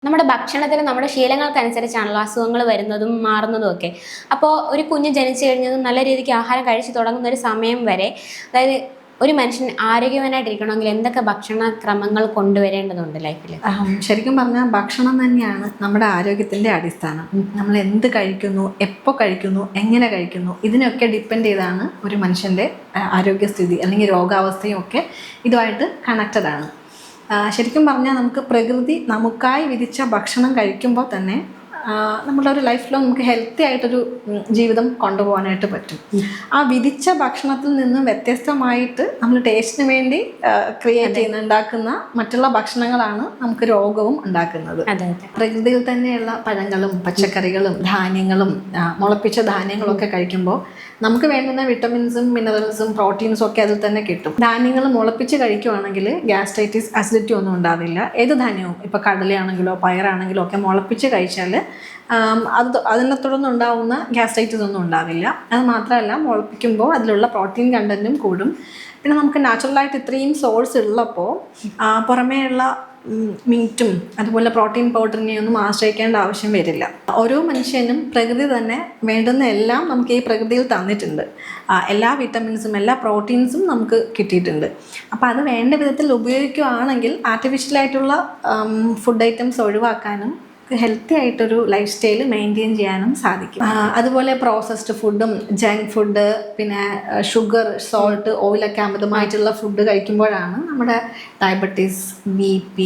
നമ്മുടെ ഭക്ഷണത്തിൽ നമ്മുടെ ശീലങ്ങൾക്കനുസരിച്ചാണല്ലോ അസുഖങ്ങൾ വരുന്നതും മാറുന്നതും ഒക്കെ. അപ്പോൾ ഒരു കുഞ്ഞ് ജനിച്ചു കഴിഞ്ഞതും നല്ല രീതിക്ക് ആഹാരം കഴിച്ച് തുടങ്ങുന്ന ഒരു സമയം വരെ, അതായത് ഒരു മനുഷ്യൻ ആരോഗ്യവാനായിട്ടിരിക്കണമെങ്കിൽ എന്തൊക്കെ ഭക്ഷണ ക്രമങ്ങൾ കൊണ്ടുവരേണ്ടതുണ്ട് ലൈഫിൽ? ശരിക്കും പറഞ്ഞാൽ ഭക്ഷണം തന്നെയാണ് നമ്മുടെ ആരോഗ്യത്തിൻ്റെ അടിസ്ഥാനം. നമ്മൾ എന്ത് കഴിക്കുന്നു, എപ്പോൾ കഴിക്കുന്നു, എങ്ങനെ കഴിക്കുന്നു, ഇതിനൊക്കെ ഡിപ്പെൻഡ് ചെയ്താണ് ഒരു മനുഷ്യൻ്റെ ആരോഗ്യസ്ഥിതി അല്ലെങ്കിൽ രോഗാവസ്ഥയും ഒക്കെ ഇതുമായിട്ട് കണക്റ്റഡ് ആണ്. ശരിക്കും പറഞ്ഞാൽ നമുക്ക് പ്രകൃതി നമുക്കായി വിധിച്ച ഭക്ഷണം കഴിക്കുമ്പോൾ തന്നെ നമ്മുടെ ഒരു ലൈഫിൽ നമുക്ക് ഹെൽത്തി ആയിട്ടൊരു ജീവിതം കൊണ്ടുപോകാനായിട്ട് പറ്റും. ആ വിധിച്ച ഭക്ഷണത്തിൽ നിന്ന് വ്യത്യസ്തമായിട്ട് നമ്മൾ ടേസ്റ്റിന് വേണ്ടി ഉണ്ടാക്കുന്ന മറ്റുള്ള ഭക്ഷണങ്ങളാണ് നമുക്ക് രോഗവും ഉണ്ടാക്കുന്നത്. പ്രകൃതിയിൽ തന്നെയുള്ള പഴങ്ങളും പച്ചക്കറികളും ധാന്യങ്ങളും മുളപ്പിച്ച ധാന്യങ്ങളും ഒക്കെ കഴിക്കുമ്പോൾ നമുക്ക് വേണ്ടുന്ന വിറ്റമിൻസും മിനറൽസും പ്രോട്ടീൻസും ഒക്കെ അതിൽ തന്നെ കിട്ടും. ധാന്യങ്ങൾ മുളപ്പിച്ച് കഴിക്കുവാണെങ്കിൽ ഗ്യാസ്ട്രൈറ്റിസ്, അസിഡിറ്റി ഒന്നും ഉണ്ടാവില്ല. ഏത് ധാന്യവും ഇപ്പോൾ കടലയാണെങ്കിലോ പയറാണെങ്കിലോ ഒക്കെ മുളപ്പിച്ച് കഴിച്ചാൽ അതിനെ തുടർന്നുണ്ടാവുന്ന ഗ്യാസ്ട്രൈറ്റിസ് ഒന്നും ഉണ്ടാവില്ല. അത് മാത്രമല്ല, മുളപ്പിക്കുമ്പോൾ അതിലുള്ള പ്രോട്ടീൻ കണ്ടൻറ്റും കൂടും. പിന്നെ നമുക്ക് നാച്ചുറലായിട്ട് ഇത്രയും സോഴ്സ് ഉള്ളപ്പോൾ പുറമേയുള്ള മീറ്റും അതുപോലെ പ്രോട്ടീൻ പൗഡറിനെയൊന്നും ആശ്രയിക്കേണ്ട ആവശ്യം വരില്ല. ഓരോ മനുഷ്യനും പ്രകൃതി തന്നെ വേണ്ടുന്ന എല്ലാം നമുക്ക് ഈ പ്രകൃതിയിൽ തന്നിട്ടുണ്ട്. എല്ലാ വിറ്റമിൻസും എല്ലാ പ്രോട്ടീൻസും നമുക്ക് കിട്ടിയിട്ടുണ്ട്. അപ്പോൾ അത് വേണ്ട വിധത്തിൽ ഉപയോഗിക്കുകയാണെങ്കിൽ ആർട്ടിഫിഷ്യലായിട്ടുള്ള ഫുഡ് ഐറ്റംസ് ഒഴിവാക്കാനും ഹെൽത്തി ആയിട്ടൊരു ലൈഫ് സ്റ്റൈൽ മെയിൻറ്റെയിൻ ചെയ്യാനും സാധിക്കും. അതുപോലെ പ്രോസസ്ഡ് ഫുഡും ജങ്ക് ഫുഡ്, പിന്നെ ഷുഗർ, സോൾട്ട്, ഓയിലൊക്കെ അമിതമായിട്ടുള്ള ഫുഡ് കഴിക്കുമ്പോഴാണ് നമ്മുടെ ഡയബറ്റീസ്, BP,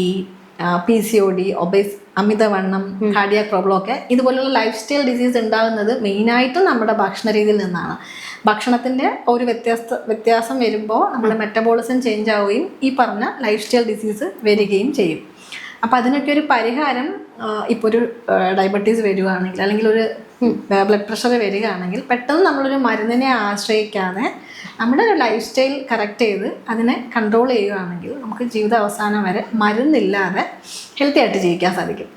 PCOD, ഒബേസ്, അമിതവണ്ണം, കാർഡിയാക് പ്രോബ്ലം ഒക്കെ ഇതുപോലുള്ള ലൈഫ് സ്റ്റൈൽ ഡിസീസ് ഉണ്ടാകുന്നത് മെയിനായിട്ടും നമ്മുടെ ഭക്ഷണ രീതിയിൽ നിന്നാണ്. ഭക്ഷണത്തിൻ്റെ ഒരു വ്യത്യാസം വരുമ്പോൾ നമ്മുടെ മെറ്റബോളിസം ചേഞ്ച് ആവുകയും ഈ പറഞ്ഞ ലൈഫ് സ്റ്റൈൽ ഡിസീസ് വരികയും ചെയ്യും. അപ്പോൾ അതിനൊക്കെ ഒരു പരിഹാരം, ഇപ്പോൾ ഒരു ഡയബറ്റീസ് വരികയാണെങ്കിൽ അല്ലെങ്കിൽ ഒരു ബ്ലഡ് പ്രഷർ വരികയാണെങ്കിൽ പെട്ടെന്ന് നമ്മളൊരു മരുന്നിനെ ആശ്രയിക്കാതെ നമ്മുടെ ഒരു ലൈഫ് സ്റ്റൈൽ കറക്റ്റ് ചെയ്ത് അതിനെ കൺട്രോൾ ചെയ്യുകയാണെങ്കിൽ നമുക്ക് ജീവിത അവസാനം വരെ മരുന്നില്ലാതെ ഹെൽത്തി ആയിട്ട് ജീവിക്കാൻ സാധിക്കും.